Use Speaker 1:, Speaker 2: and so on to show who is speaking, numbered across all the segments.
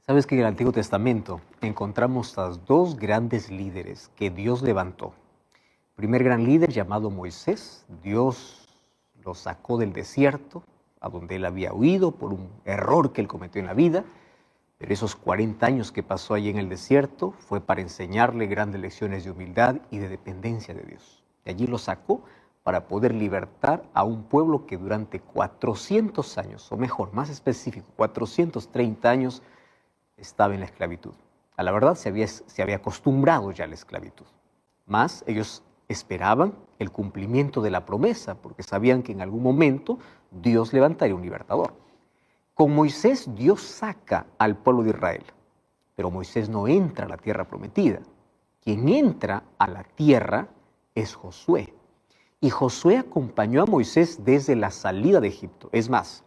Speaker 1: Sabes que en el Antiguo Testamento encontramos a dos grandes líderes que Dios levantó. El primer gran líder llamado Moisés, Dios lo sacó del desierto, a donde él había huido por un error que él cometió en la vida. Pero esos 40 años que pasó allí en el desierto fue para enseñarle grandes lecciones de humildad y de dependencia de Dios. De allí lo sacó para poder libertar a un pueblo que durante 400 años, o mejor, más específico, 430 años, estaba en la esclavitud. A la verdad se había acostumbrado ya a la esclavitud. Más ellos esperaban el cumplimiento de la promesa, porque sabían que en algún momento Dios levantaría un libertador. Con Moisés Dios saca al pueblo de Israel, pero Moisés no entra a la tierra prometida. Quien entra a la tierra es Josué. Y Josué acompañó a Moisés desde la salida de Egipto. Es más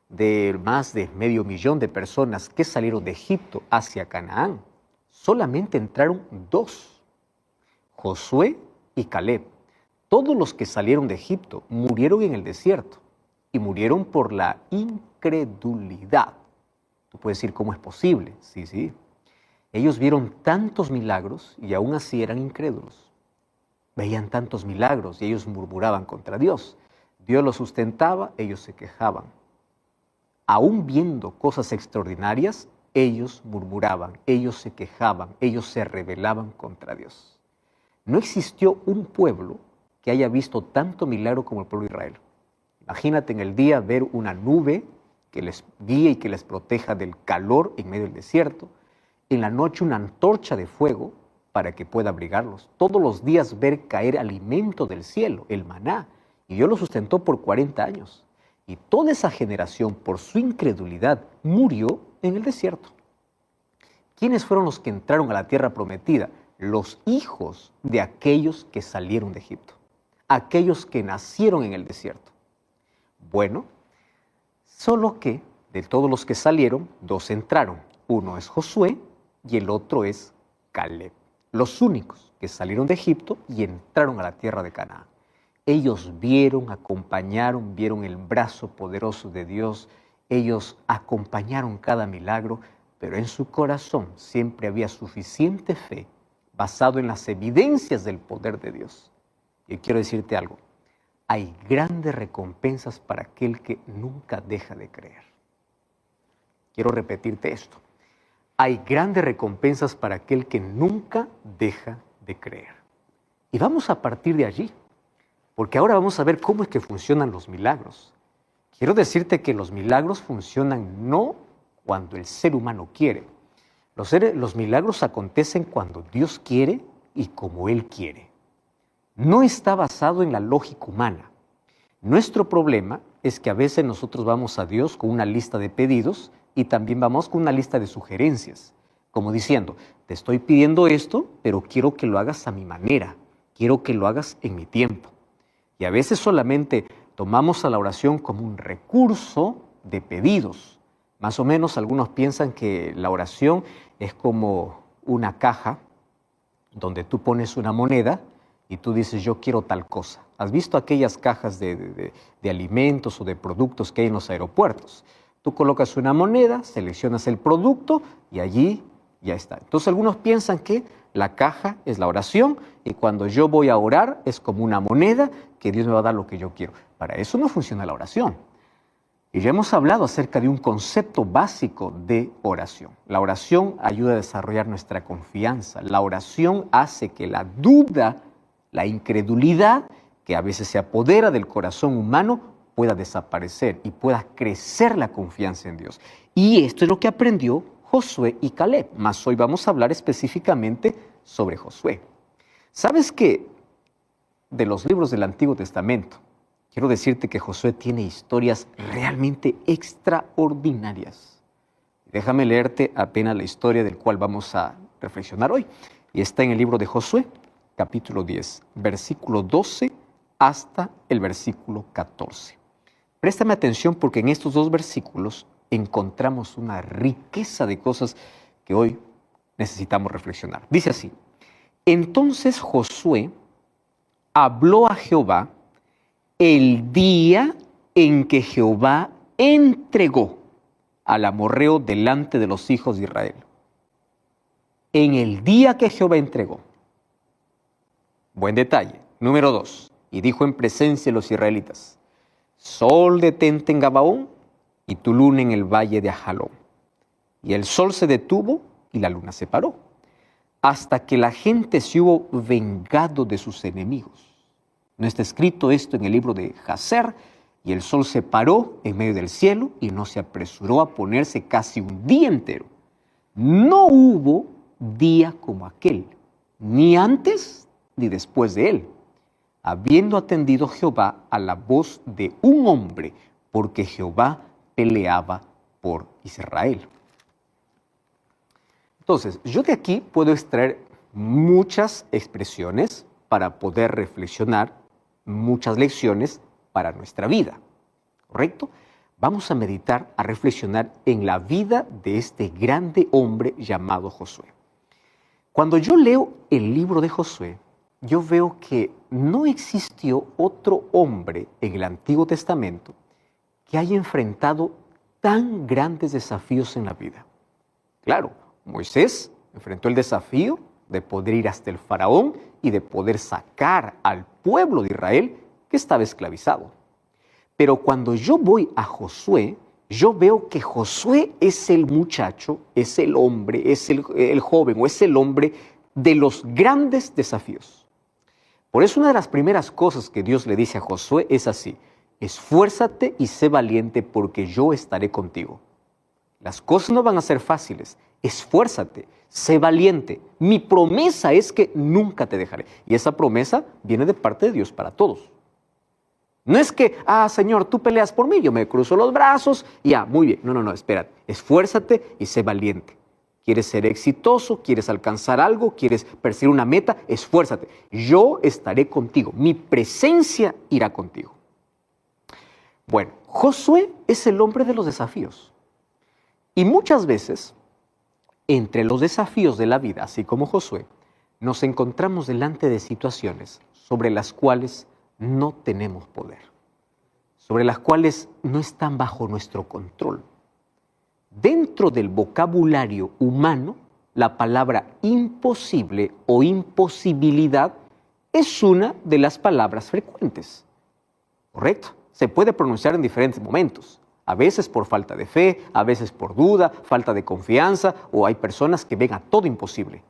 Speaker 1: de 500,000 de personas que salieron de Egipto hacia Canaán, solamente entraron 2, Josué y Caleb. Todos los que salieron de Egipto murieron en el desierto y murieron por la incredulidad. Tú puedes decir, ¿cómo es posible? Sí. Ellos vieron tantos milagros y aún así eran incrédulos. Veían tantos milagros y ellos murmuraban contra Dios. Dios los sustentaba, ellos se quejaban. Aún viendo cosas extraordinarias, ellos murmuraban, ellos se quejaban, ellos se rebelaban contra Dios. No existió un pueblo que haya visto tanto milagro como el pueblo de Israel. Imagínate en el día ver una nube que les guíe y que les proteja del calor en medio del desierto. En la noche una antorcha de fuego para que pueda abrigarlos. Todos los días ver caer alimento del cielo, el maná. Y Dios lo sustentó por 40 años. Y toda esa generación, por su incredulidad, murió en el desierto. ¿Quiénes fueron los que entraron a la tierra prometida? Los hijos de aquellos que salieron de Egipto, aquellos que nacieron en el desierto. Bueno, solo que de todos los que salieron, 2 entraron. Uno es Josué y el otro es Caleb. Los únicos que salieron de Egipto y entraron a la tierra de Canaán. Ellos vieron, acompañaron, vieron el brazo poderoso de Dios. Ellos acompañaron cada milagro, pero en su corazón siempre había suficiente fe basado en las evidencias del poder de Dios. Y quiero decirte algo, hay grandes recompensas para aquel que nunca deja de creer. Quiero repetirte esto. Hay grandes recompensas para aquel que nunca deja de creer. Y vamos a partir de allí, porque ahora vamos a ver cómo es que funcionan los milagros. Quiero decirte que los milagros funcionan no cuando el ser humano quiere. Los milagros acontecen cuando Dios quiere y como Él quiere. No está basado en la lógica humana. Nuestro problema es que a veces nosotros vamos a Dios con una lista de pedidos y también vamos con una lista de sugerencias, como diciendo, te estoy pidiendo esto, pero quiero que lo hagas a mi manera, quiero que lo hagas en mi tiempo. Y a veces solamente tomamos a la oración como un recurso de pedidos. Más o menos algunos piensan que la oración es como una caja donde tú pones una moneda y tú dices, yo quiero tal cosa. ¿Has visto aquellas cajas de alimentos o de productos que hay en los aeropuertos? Tú colocas una moneda, seleccionas el producto y allí ya está. Entonces algunos piensan que la caja es la oración y cuando yo voy a orar es como una moneda que Dios me va a dar lo que yo quiero. Para eso no funciona la oración. Y ya hemos hablado acerca de un concepto básico de oración. La oración ayuda a desarrollar nuestra confianza. La oración hace que la duda, la incredulidad, que a veces se apodera del corazón humano, pueda desaparecer y pueda crecer la confianza en Dios. Y esto es lo que aprendió Josué y Caleb. Mas hoy vamos a hablar específicamente sobre Josué. ¿Sabes que de los libros del Antiguo Testamento, quiero decirte que Josué tiene historias realmente extraordinarias? Déjame leerte apenas la historia del cual vamos a reflexionar hoy. Y está en el libro de Josué, capítulo 10, versículo 12 hasta el versículo 14. Préstame atención porque en estos 2 versículos encontramos una riqueza de cosas que hoy necesitamos reflexionar. Dice así, entonces Josué habló a Jehová el día en que Jehová entregó al amorreo delante de los hijos de Israel. En el día que Jehová entregó. Buen detalle. Número 2. Y dijo en presencia de los israelitas: Sol detente en Gabaón y tu luna en el valle de Ajalón. Y el sol se detuvo y la luna se paró, hasta que la gente se hubo vengado de sus enemigos. No está escrito esto en el libro de Jacer. Y el sol se paró en medio del cielo y no se apresuró a ponerse casi un día entero. No hubo día como aquel, ni antes ni después de él, habiendo atendido Jehová a la voz de un hombre, porque Jehová peleaba por Israel. Entonces, yo de aquí puedo extraer muchas expresiones para poder reflexionar, muchas lecciones para nuestra vida, ¿correcto? Vamos a meditar, a reflexionar en la vida de este grande hombre llamado Josué. Cuando yo leo el libro de Josué, yo veo que no existió otro hombre en el Antiguo Testamento que haya enfrentado tan grandes desafíos en la vida. Claro, Moisés enfrentó el desafío de poder ir hasta el faraón y de poder sacar al pueblo de Israel que estaba esclavizado. Pero cuando yo voy a Josué, yo veo que Josué es el muchacho, es el hombre, es el joven o es el hombre de los grandes desafíos. Por eso una de las primeras cosas que Dios le dice a Josué es así: esfuérzate y sé valiente porque yo estaré contigo. Las cosas no van a ser fáciles. Esfuérzate, sé valiente. Mi promesa es que nunca te dejaré. Y esa promesa viene de parte de Dios para todos. No es que, Señor, tú peleas por mí, yo me cruzo los brazos y muy bien. No, espérate. Esfuérzate y sé valiente. ¿Quieres ser exitoso? ¿Quieres alcanzar algo? ¿Quieres perseguir una meta? Esfuérzate. Yo estaré contigo. Mi presencia irá contigo. Bueno, Josué es el hombre de los desafíos. Y muchas veces, entre los desafíos de la vida, así como Josué, nos encontramos delante de situaciones sobre las cuales no tenemos poder, sobre las cuales no están bajo nuestro control. Dentro del vocabulario humano, la palabra imposible o imposibilidad es una de las palabras frecuentes. ¿Correcto? Se puede pronunciar en diferentes momentos. A veces por falta de fe, a veces por duda, falta de confianza, o hay personas que ven a todo imposible.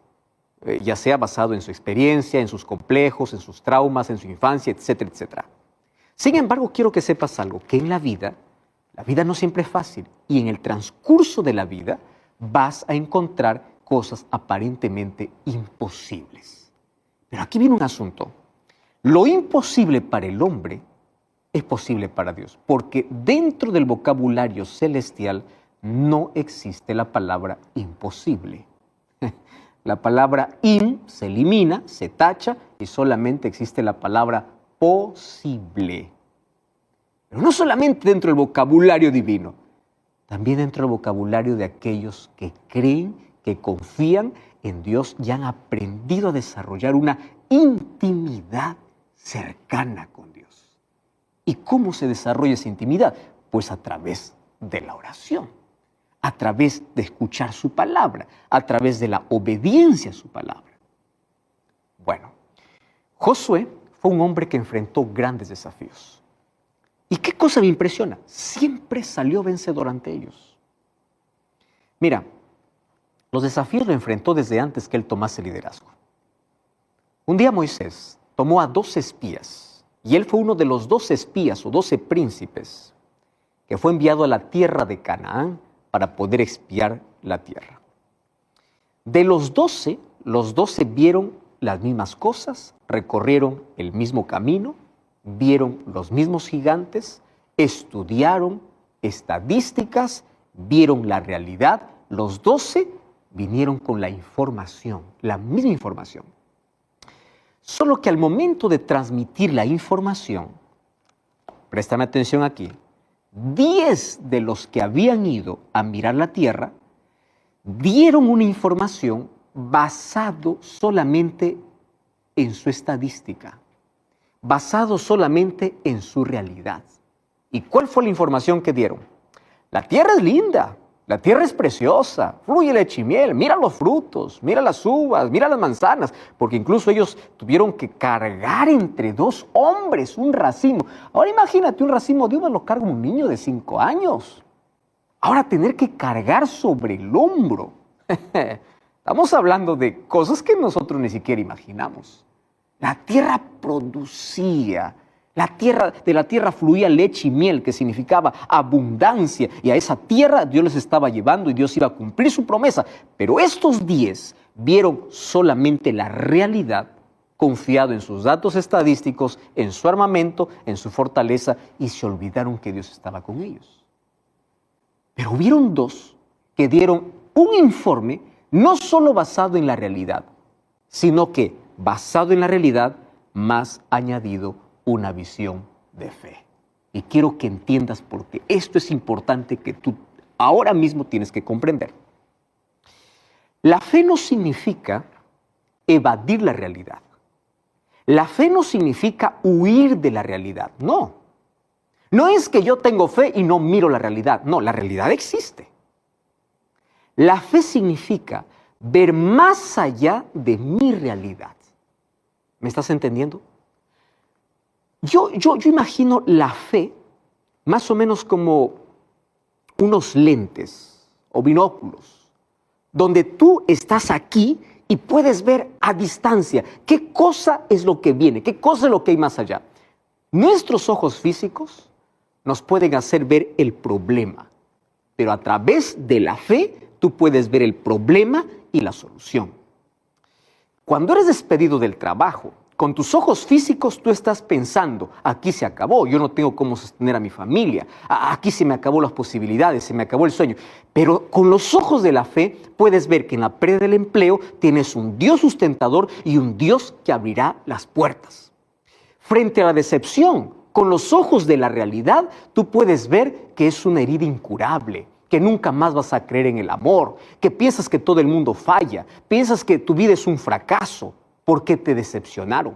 Speaker 1: Ya sea basado en su experiencia, en sus complejos, en sus traumas, en su infancia, etcétera, etcétera. Sin embargo, quiero que sepas algo, que en la vida no siempre es fácil, y en el transcurso de la vida vas a encontrar cosas aparentemente imposibles. Pero aquí viene un asunto. Lo imposible para el hombre es posible para Dios, porque dentro del vocabulario celestial no existe la palabra imposible. La palabra se elimina, se tacha y solamente existe la palabra posible. Pero no solamente dentro del vocabulario divino, también dentro del vocabulario de aquellos que creen, que confían en Dios y han aprendido a desarrollar una intimidad cercana con Dios. ¿Y cómo se desarrolla esa intimidad? Pues a través de la oración, a través de escuchar su palabra, a través de la obediencia a su palabra. Bueno, Josué fue un hombre que enfrentó grandes desafíos. ¿Y qué cosa me impresiona? Siempre salió vencedor ante ellos. Mira, los desafíos lo enfrentó desde antes que él tomase liderazgo. Un día Moisés tomó a 12 espías, y él fue uno de los 12 espías o 12 príncipes que fue enviado a la tierra de Canaán para poder espiar la tierra. De los 12 vieron las mismas cosas, recorrieron el mismo camino, vieron los mismos gigantes, estudiaron estadísticas, vieron la realidad. Los 12 vinieron con la información, la misma información. Solo que al momento de transmitir la información, préstame atención aquí, 10 de los que habían ido a mirar la tierra dieron una información basado solamente en su estadística, basado solamente en su realidad. ¿Y cuál fue la información que dieron? La tierra es linda, La tierra es preciosa, fluye leche y miel, mira los frutos, mira las uvas, mira las manzanas, porque incluso ellos tuvieron que cargar entre 2 hombres un racimo. Ahora imagínate, un racimo de uvas lo carga un niño de 5 años. Ahora tener que cargar sobre el hombro. Estamos hablando de cosas que nosotros ni siquiera imaginamos. La tierra producía. De la tierra fluía leche y miel, que significaba abundancia, y a esa tierra Dios les estaba llevando y Dios iba a cumplir su promesa. Pero estos 10 vieron solamente la realidad, confiado en sus datos estadísticos, en su armamento, en su fortaleza, y se olvidaron que Dios estaba con ellos. Pero hubieron 2 que dieron un informe no solo basado en la realidad, sino que basado en la realidad, más añadido una visión de fe. Y quiero que entiendas porque esto es importante que tú ahora mismo tienes que comprender. La fe no significa evadir la realidad. La fe no significa huir de la realidad, no. No es que yo tengo fe y no miro la realidad, no, la realidad existe. La fe significa ver más allá de mi realidad. ¿Me estás entendiendo? Yo imagino la fe más o menos como unos lentes o binóculos, donde tú estás aquí y puedes ver a distancia qué cosa es lo que viene, qué cosa es lo que hay más allá. Nuestros ojos físicos nos pueden hacer ver el problema, pero a través de la fe tú puedes ver el problema y la solución. Cuando eres despedido del trabajo, con tus ojos físicos tú estás pensando, aquí se acabó, yo no tengo cómo sostener a mi familia, aquí se me acabó las posibilidades, se me acabó el sueño. Pero con los ojos de la fe puedes ver que en la pérdida del empleo tienes un Dios sustentador y un Dios que abrirá las puertas. Frente a la decepción, con los ojos de la realidad, tú puedes ver que es una herida incurable, que nunca más vas a creer en el amor, que piensas que todo el mundo falla, piensas que tu vida es un fracaso, porque te decepcionaron.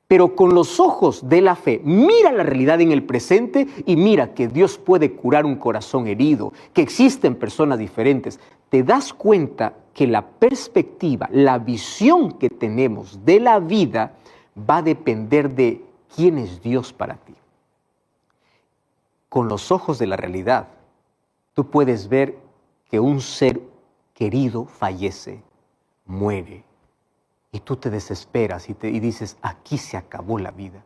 Speaker 1: Pero con los ojos de la fe, mira la realidad en el presente y mira que Dios puede curar un corazón herido, que existen personas diferentes. Te das cuenta que la perspectiva, la visión que tenemos de la vida va a depender de quién es Dios para ti. Con los ojos de la realidad, tú puedes ver que un ser querido fallece, muere. Y tú te desesperas y dices, aquí se acabó la vida.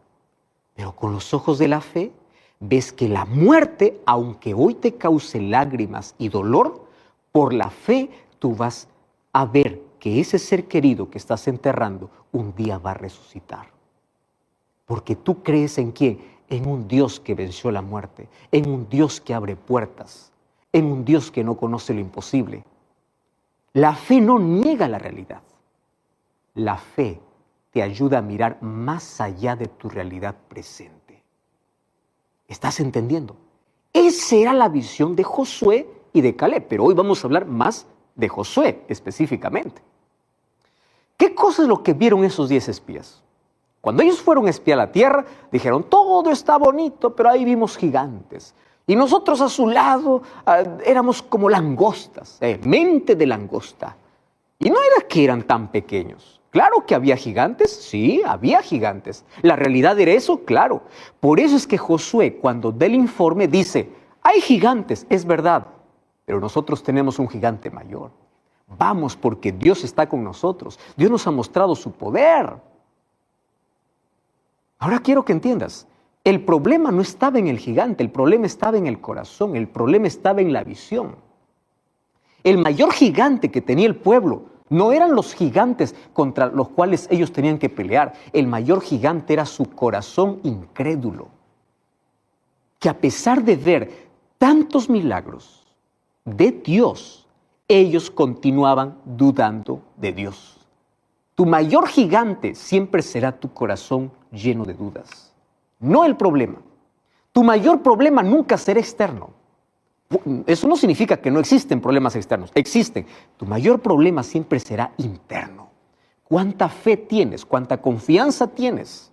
Speaker 1: Pero con los ojos de la fe, ves que la muerte, aunque hoy te cause lágrimas y dolor, por la fe tú vas a ver que ese ser querido que estás enterrando un día va a resucitar. Porque tú crees ¿en quién? En un Dios que venció la muerte, en un Dios que abre puertas, en un Dios que no conoce lo imposible. La fe no niega la realidad. La fe te ayuda a mirar más allá de tu realidad presente. ¿Estás entendiendo? Esa era la visión de Josué y de Caleb, pero hoy vamos a hablar más de Josué específicamente. ¿Qué cosa es lo que vieron esos 10 espías? Cuando ellos fueron a espiar la tierra, dijeron, todo está bonito, pero ahí vimos gigantes. Y nosotros a su lado éramos como langostas, mente de langosta. Y no era que eran tan pequeños. Claro que había gigantes, sí, había gigantes. ¿La realidad era eso? Claro. Por eso es que Josué, cuando da el informe, dice, hay gigantes, es verdad, pero nosotros tenemos un gigante mayor. Vamos, porque Dios está con nosotros. Dios nos ha mostrado su poder. Ahora quiero que entiendas, el problema no estaba en el gigante, el problema estaba en el corazón, el problema estaba en la visión. El mayor gigante que tenía el pueblo no eran los gigantes contra los cuales ellos tenían que pelear. El mayor gigante era su corazón incrédulo, que a pesar de ver tantos milagros de Dios, ellos continuaban dudando de Dios. Tu mayor gigante siempre será tu corazón lleno de dudas, no el problema. Tu mayor problema nunca será externo. Eso no significa que no existen problemas externos, existen. Tu mayor problema siempre será interno. ¿Cuánta fe tienes? ¿Cuánta confianza tienes?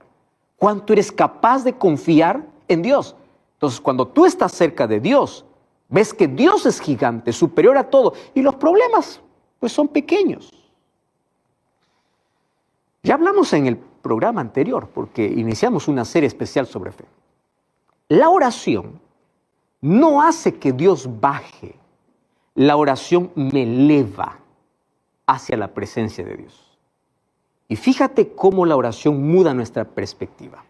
Speaker 1: ¿Cuánto eres capaz de confiar en Dios? Entonces, cuando tú estás cerca de Dios, Ves que Dios es gigante, superior a todo, y los problemas pues son pequeños. Ya hablamos en el programa anterior, porque iniciamos una serie especial sobre fe. La oración no hace que Dios baje, la oración me eleva hacia la presencia de Dios. Y fíjate cómo la oración muda nuestra perspectiva.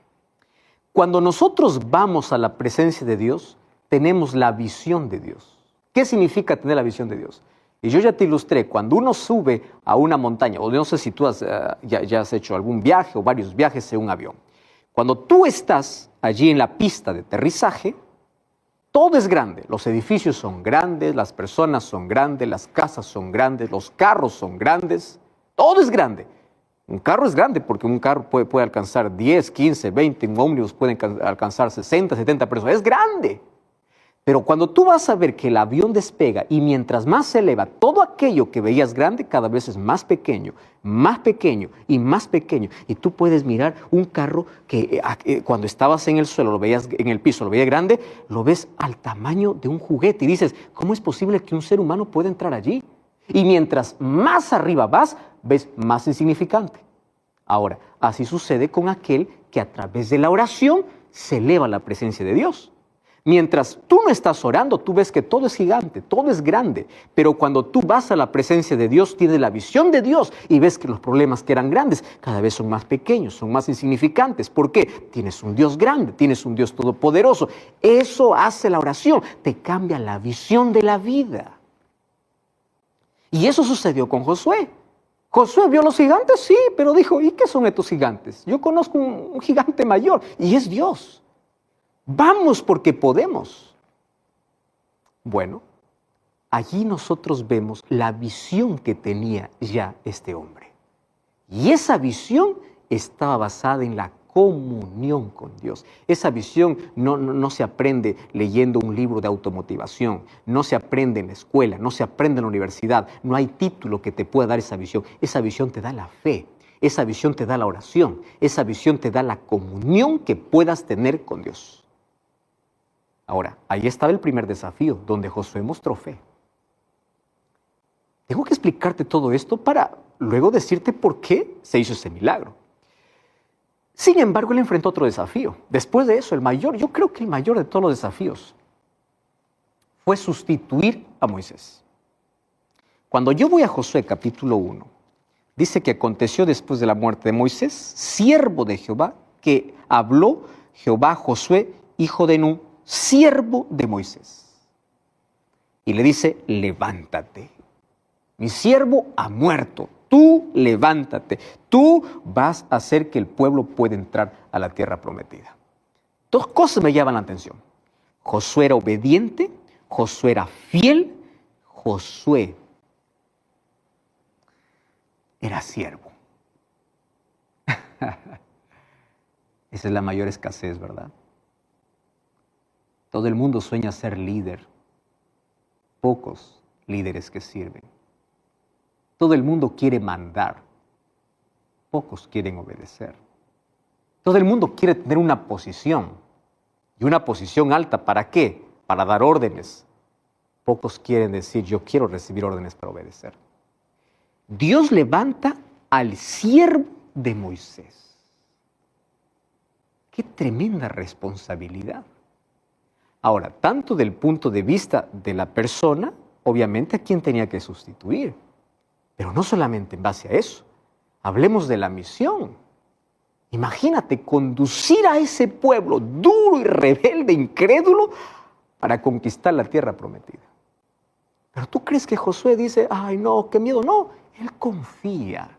Speaker 1: Cuando nosotros vamos a la presencia de Dios, tenemos la visión de Dios. ¿Qué significa tener la visión de Dios? Y yo ya te ilustré, cuando uno sube a una montaña, o no sé si tú ya has hecho algún viaje o varios viajes en un avión. Cuando tú estás allí en la pista de aterrizaje, todo es grande. Los edificios son grandes, las personas son grandes, las casas son grandes, los carros son grandes, todo es grande. Un carro es grande porque un carro puede alcanzar 10, 15, 20, un ómnibus puede alcanzar 60, 70 personas, es grande. Pero cuando tú vas a ver que el avión despega y mientras más se eleva, todo aquello que veías grande cada vez es más pequeño y más pequeño. Y tú puedes mirar un carro que cuando estabas en el suelo, lo veías en el piso, lo veías grande, lo ves al tamaño de un juguete y dices, ¿cómo es posible que un ser humano pueda entrar allí? Y mientras más arriba vas, ves más insignificante. Ahora, así sucede con aquel que a través de la oración se eleva a la presencia de Dios. Mientras tú no estás orando, tú ves que todo es gigante, todo es grande. Pero cuando tú vas a la presencia de Dios, tienes la visión de Dios y ves que los problemas que eran grandes cada vez son más pequeños, son más insignificantes. ¿Por qué? Tienes un Dios grande, tienes un Dios todopoderoso. Eso hace la oración, te cambia la visión de la vida. Y eso sucedió con Josué. Josué vio los gigantes, sí, pero dijo, ¿y qué son estos gigantes? Yo conozco un gigante mayor y es Dios. Vamos porque podemos. Bueno, allí nosotros vemos la visión que tenía ya este hombre. Y esa visión estaba basada en la comunión con Dios. Esa visión no se aprende leyendo un libro de automotivación, no se aprende en la escuela, no se aprende en la universidad. No hay título que te pueda dar esa visión. Esa visión te da la fe, esa visión te da la oración, esa visión te da la comunión que puedas tener con Dios. Ahora, ahí estaba el primer desafío, donde Josué mostró fe. Tengo que explicarte todo esto para luego decirte por qué se hizo ese milagro. Sin embargo, él enfrentó otro desafío. Después de eso, yo creo que el mayor de todos los desafíos fue sustituir a Moisés. Cuando yo voy a Josué capítulo 1, dice que aconteció después de la muerte de Moisés, siervo de Jehová, que habló Jehová a Josué, hijo de Nun, siervo de Moisés. Y le dice, levántate. Mi siervo ha muerto. Tú levántate. Tú vas a hacer que el pueblo pueda entrar a la tierra prometida. Dos cosas me llaman la atención. Josué era obediente, Josué era fiel, Josué era siervo. Esa es la mayor escasez, ¿verdad? Todo el mundo sueña ser líder. Pocos líderes que sirven. Todo el mundo quiere mandar. Pocos quieren obedecer. Todo el mundo quiere tener una posición. Y una posición alta, ¿para qué? Para dar órdenes. Pocos quieren decir, yo quiero recibir órdenes para obedecer. Dios levanta al siervo de Moisés. ¡Qué tremenda responsabilidad! Ahora, tanto del punto de vista de la persona, obviamente a quien tenía que sustituir. Pero no solamente en base a eso. Hablemos de la misión. Imagínate conducir a ese pueblo duro y rebelde, incrédulo, para conquistar la tierra prometida. Pero tú crees que Josué dice, ay no, qué miedo. No, él confía.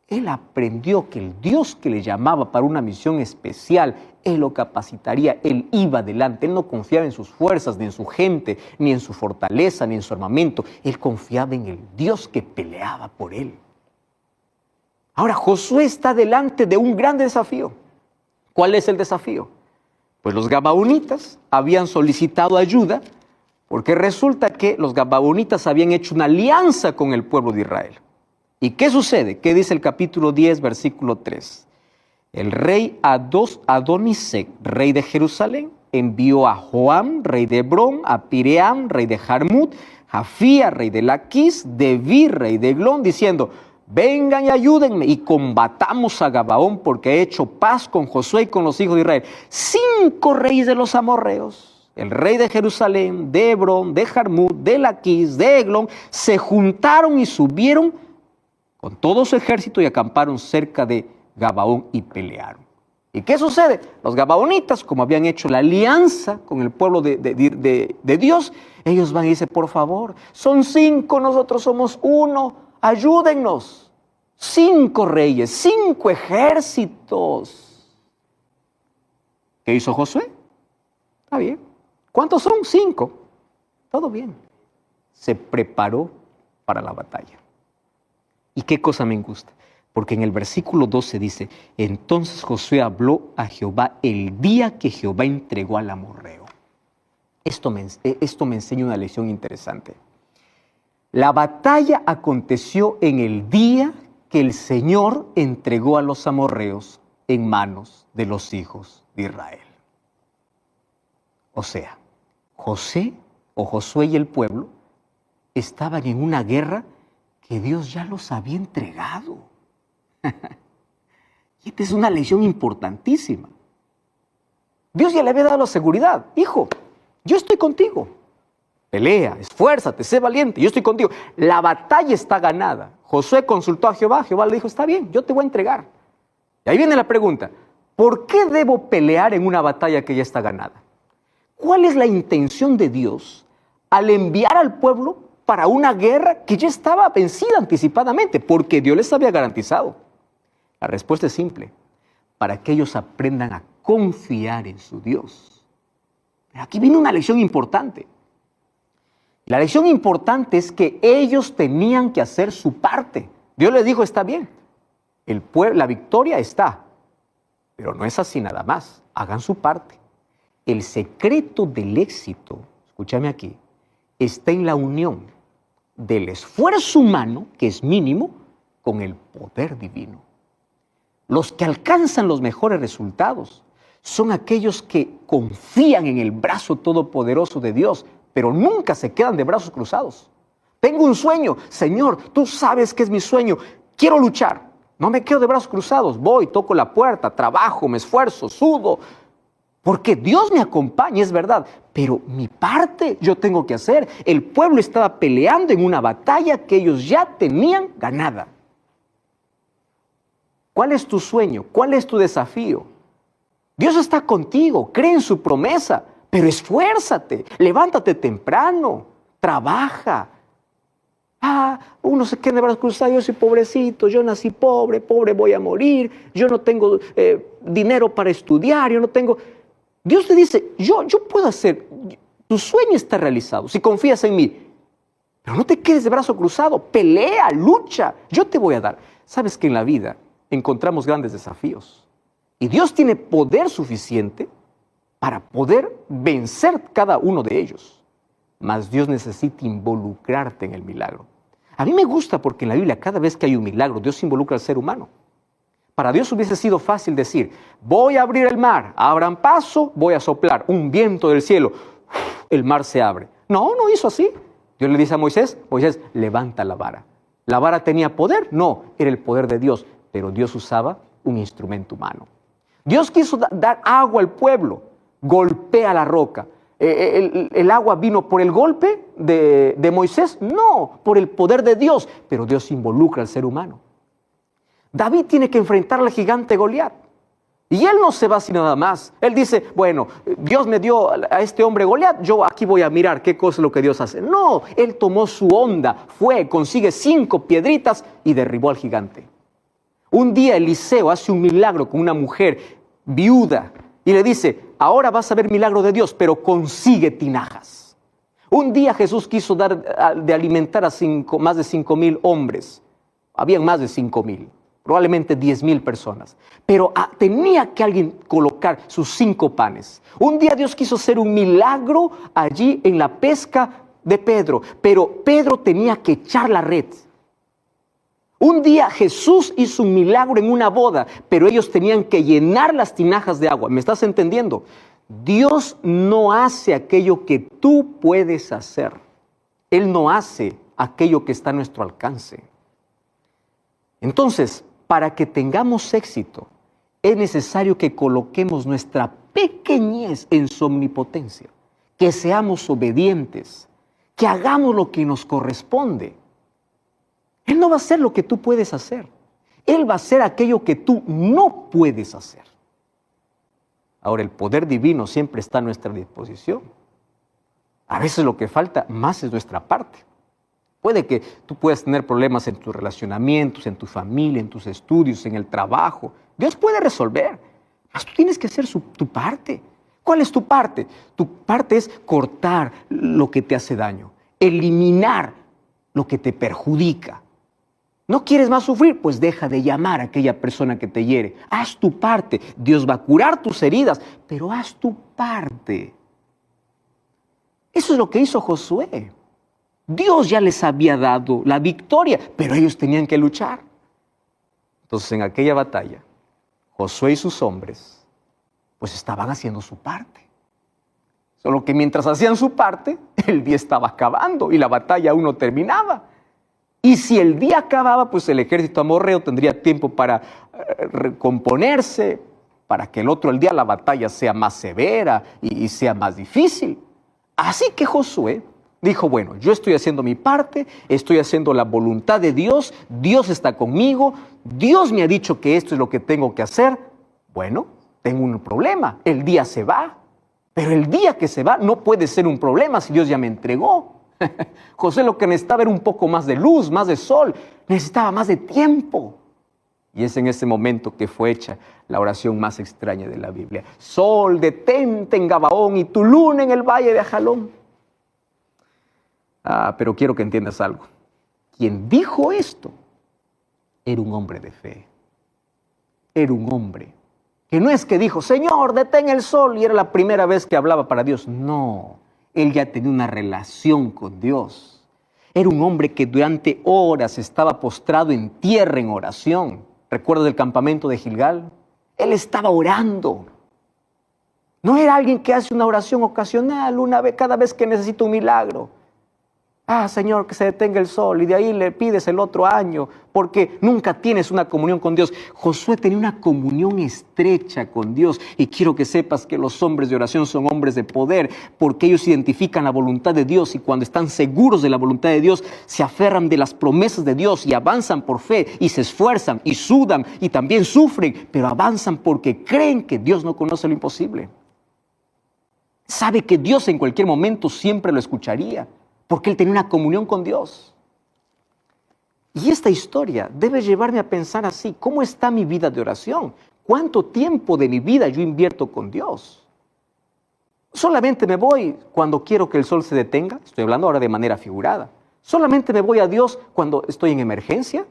Speaker 1: Él aprendió que el Dios que le llamaba para una misión especial, Él lo capacitaría, Él iba adelante. Él no confiaba en sus fuerzas, ni en su gente, ni en su fortaleza, ni en su armamento. Él confiaba en el Dios que peleaba por él. Ahora, Josué está delante de un gran desafío. ¿Cuál es el desafío? Pues los gabaonitas habían solicitado ayuda porque resulta que los gabaonitas habían hecho una alianza con el pueblo de Israel. ¿Y qué sucede? ¿Qué dice el capítulo 10, versículo 3? El rey Adonisec, rey de Jerusalén, envió a Joam, rey de Hebrón, a Piream, rey de Jarmut, Jafía, rey de Laquis, Debir, rey de Eglón, diciendo: vengan y ayúdenme y combatamos a Gabaón, porque he hecho paz con Josué y con los hijos de Israel. 5 reyes de los amorreos, el rey de Jerusalén, de Hebrón, de Jarmut, de Laquis, de Eglón, se juntaron y subieron con todo su ejército y acamparon cerca de Gabaón y pelearon. ¿Y qué sucede? Los gabaonitas, como habían hecho la alianza con el pueblo de Dios, ellos van y dicen: por favor, son 5, nosotros somos 1, ayúdennos. 5 reyes, 5 ejércitos. ¿Qué hizo Josué? Está bien. ¿Cuántos son? 5. Todo bien. Se preparó para la batalla. ¿Y qué cosa me gusta? Porque en el versículo 12 dice: entonces Josué habló a Jehová el día que Jehová entregó al amorreo. Esto me enseña una lección interesante. La batalla aconteció en el día que el Señor entregó a los amorreos en manos de los hijos de Israel. O sea, Josué y el pueblo estaban en una guerra que Dios ya los había entregado. Y esta es una lección importantísima. Dios ya le había dado la seguridad: hijo, yo estoy contigo. Pelea, esfuérzate, sé valiente, yo estoy contigo. La batalla está ganada. Josué consultó a Jehová, Jehová le dijo: está bien, yo te voy a entregar. Y ahí viene la pregunta: ¿por qué debo pelear en una batalla que ya está ganada? ¿Cuál es la intención de Dios al enviar al pueblo para una guerra que ya estaba vencida anticipadamente? Porque Dios les había garantizado. La respuesta es simple: para que ellos aprendan a confiar en su Dios. Pero aquí viene una lección importante. La lección importante es que ellos tenían que hacer su parte. Dios les dijo: está bien, la victoria está, pero no es así nada más. Hagan su parte. El secreto del éxito, escúchame aquí, está en la unión del esfuerzo humano, que es mínimo, con el poder divino. Los que alcanzan los mejores resultados son aquellos que confían en el brazo todopoderoso de Dios, pero nunca se quedan de brazos cruzados. Tengo un sueño: Señor, tú sabes que es mi sueño, quiero luchar. No me quedo de brazos cruzados, voy, toco la puerta, trabajo, me esfuerzo, sudo, porque Dios me acompaña, es verdad, pero mi parte yo tengo que hacer. El pueblo estaba peleando en una batalla que ellos ya tenían ganada. ¿Cuál es tu sueño? ¿Cuál es tu desafío? Dios está contigo, cree en su promesa, pero esfuérzate, levántate temprano, trabaja. Uno se queda de brazos cruzados: yo soy pobrecito, yo nací pobre, pobre voy a morir, yo no tengo dinero para estudiar, yo no tengo... Dios te dice: yo puedo hacer, tu sueño está realizado si confías en mí, pero no te quedes de brazo cruzado, pelea, lucha, yo te voy a dar. Sabes que en la vida encontramos grandes desafíos y Dios tiene poder suficiente para poder vencer cada uno de ellos, mas Dios necesita involucrarte en el milagro. A mí me gusta porque en la Biblia cada vez que hay un milagro Dios involucra al ser humano. Para Dios hubiese sido fácil decir: voy a abrir el mar, abran paso, voy a soplar un viento del cielo, el mar se abre. No hizo así. Dios le dice a Moisés: Moisés, levanta la vara. ¿La vara tenía poder? No, era el poder de Dios, pero Dios usaba un instrumento humano. Dios quiso dar agua al pueblo, golpea la roca. ¿El agua vino por el golpe de Moisés? No, por el poder de Dios, pero Dios involucra al ser humano. David tiene que enfrentar al gigante Goliat. Y él no se va así nada más. Él dice: bueno, Dios me dio a este hombre Goliat, yo aquí voy a mirar qué cosa es lo que Dios hace. No, él tomó su onda, consigue 5 piedritas y derribó al gigante. Un día Eliseo hace un milagro con una mujer viuda y le dice: ahora vas a ver milagro de Dios, pero consigue tinajas. Un día Jesús quiso dar de alimentar a más de 5,000 hombres. Habían más de 5,000. Probablemente 10,000 personas. Pero tenía que alguien colocar sus 5 panes. Un día Dios quiso hacer un milagro allí en la pesca de Pedro, pero Pedro tenía que echar la red. Un día Jesús hizo un milagro en una boda, pero ellos tenían que llenar las tinajas de agua. ¿Me estás entendiendo? Dios no hace aquello que tú puedes hacer. Él no hace aquello que está a nuestro alcance. Entonces, para que tengamos éxito, es necesario que coloquemos nuestra pequeñez en su omnipotencia, que seamos obedientes, que hagamos lo que nos corresponde. Él no va a hacer lo que tú puedes hacer. Él va a hacer aquello que tú no puedes hacer. Ahora, el poder divino siempre está a nuestra disposición. A veces lo que falta más es nuestra parte. Puede que tú puedas tener problemas en tus relacionamientos, en tu familia, en tus estudios, en el trabajo. Dios puede resolver, mas tú tienes que hacer tu parte. ¿Cuál es tu parte? Tu parte es cortar lo que te hace daño, eliminar lo que te perjudica. ¿No quieres más sufrir? Pues deja de llamar a aquella persona que te hiere. Haz tu parte. Dios va a curar tus heridas, pero haz tu parte. Eso es lo que hizo Josué. Dios ya les había dado la victoria, pero ellos tenían que luchar. Entonces, en aquella batalla, Josué y sus hombres, pues estaban haciendo su parte. Solo que mientras hacían su parte, el día estaba acabando y la batalla aún no terminaba. Y si el día acababa, pues el ejército amorreo tendría tiempo para recomponerse, para que el día la batalla sea más severa y sea más difícil. Así que Josué dijo, bueno, yo estoy haciendo mi parte, estoy haciendo la voluntad de Dios, Dios está conmigo, Dios me ha dicho que esto es lo que tengo que hacer. Bueno, tengo un problema, el día se va, pero el día que se va no puede ser un problema si Dios ya me entregó. José lo que necesitaba era un poco más de luz, más de sol, necesitaba más de tiempo. Y es en ese momento que fue hecha la oración más extraña de la Biblia. Sol, detente en Gabaón y tu luna en el valle de Ajalón. Pero quiero que entiendas algo. Quien dijo esto era un hombre de fe. Era un hombre que no es que dijo, Señor, detén el sol, y era la primera vez que hablaba para Dios. No, él ya tenía una relación con Dios. Era un hombre que durante horas estaba postrado en tierra en oración. ¿Recuerdas el campamento de Gilgal? Él estaba orando. No era alguien que hace una oración ocasional, una vez, cada vez que necesita un milagro. Señor, que se detenga el sol, y de ahí le pides el otro año, porque nunca tienes una comunión con Dios. Josué tenía una comunión estrecha con Dios, y quiero que sepas que los hombres de oración son hombres de poder, porque ellos identifican la voluntad de Dios, y cuando están seguros de la voluntad de Dios, se aferran de las promesas de Dios, y avanzan por fe, y se esfuerzan, y sudan, y también sufren, pero avanzan porque creen que Dios no conoce lo imposible. Sabe que Dios en cualquier momento siempre lo escucharía, porque él tenía una comunión con Dios. Y esta historia debe llevarme a pensar así, ¿cómo está mi vida de oración? ¿Cuánto tiempo de mi vida yo invierto con Dios? ¿Solamente me voy cuando quiero que el sol se detenga? Estoy hablando ahora de manera figurada. ¿Solamente me voy a Dios cuando estoy en emergencia?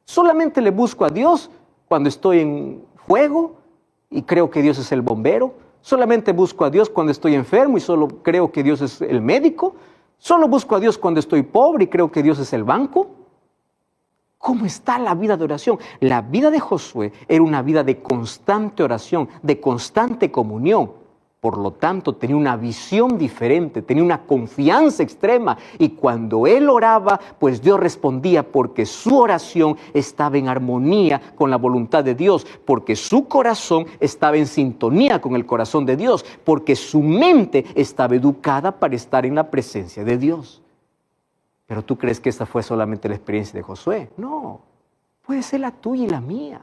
Speaker 1: ¿Solamente le busco a Dios cuando estoy en fuego y creo que Dios es el bombero? ¿Solamente busco a Dios cuando estoy enfermo y solo creo que Dios es el médico? ¿Solo busco a Dios cuando estoy pobre y creo que Dios es el banco? ¿Cómo está la vida de oración? La vida de Josué era una vida de constante oración, de constante comunión. Por lo tanto, tenía una visión diferente, tenía una confianza extrema. Y cuando él oraba, pues Dios respondía porque su oración estaba en armonía con la voluntad de Dios, porque su corazón estaba en sintonía con el corazón de Dios, porque su mente estaba educada para estar en la presencia de Dios. ¿Pero tú crees que esta fue solamente la experiencia de Josué? No, puede ser la tuya y la mía.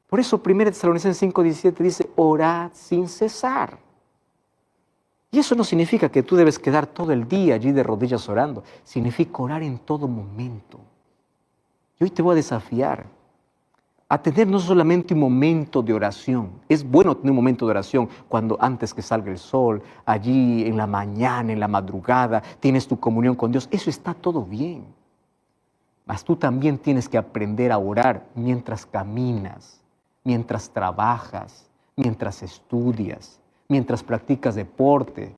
Speaker 1: Por eso 1 Tesalonicenses 5:17 dice, orad sin cesar. Y eso no significa que tú debes quedar todo el día allí de rodillas orando. Significa orar en todo momento. Y hoy te voy a desafiar a tener no solamente un momento de oración. Es bueno tener un momento de oración cuando antes que salga el sol, allí en la mañana, en la madrugada, tienes tu comunión con Dios. Eso está todo bien. Mas tú también tienes que aprender a orar mientras caminas, mientras trabajas, mientras estudias, mientras practicas deporte.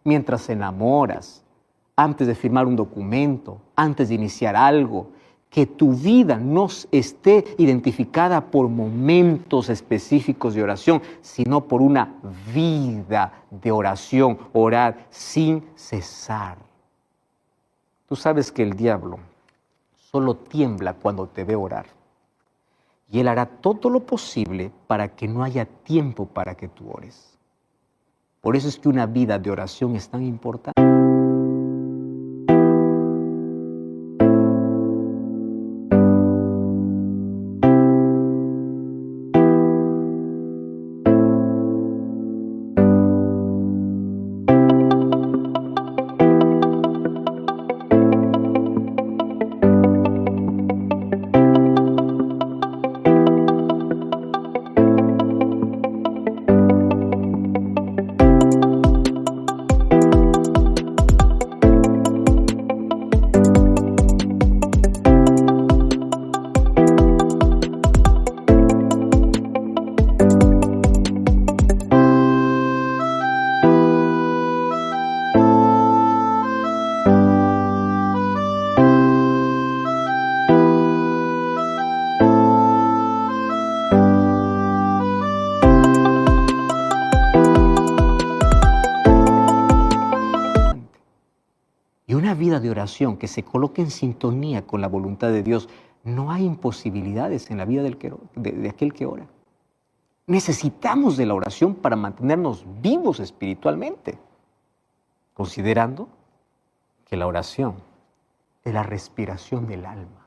Speaker 1: mientras te enamoras, antes de firmar un documento, antes de iniciar algo, que tu vida no esté identificada por momentos específicos de oración, sino por una vida de oración, orar sin cesar. Tú sabes que el diablo solo tiembla cuando te ve orar. Y él hará todo lo posible para que no haya tiempo para que tú ores. Por eso es que una vida de oración es tan importante. Y una vida de oración que se coloque en sintonía con la voluntad de Dios, no hay imposibilidades en la vida de aquel que ora. Necesitamos de la oración para mantenernos vivos espiritualmente, considerando que la oración es la respiración del alma.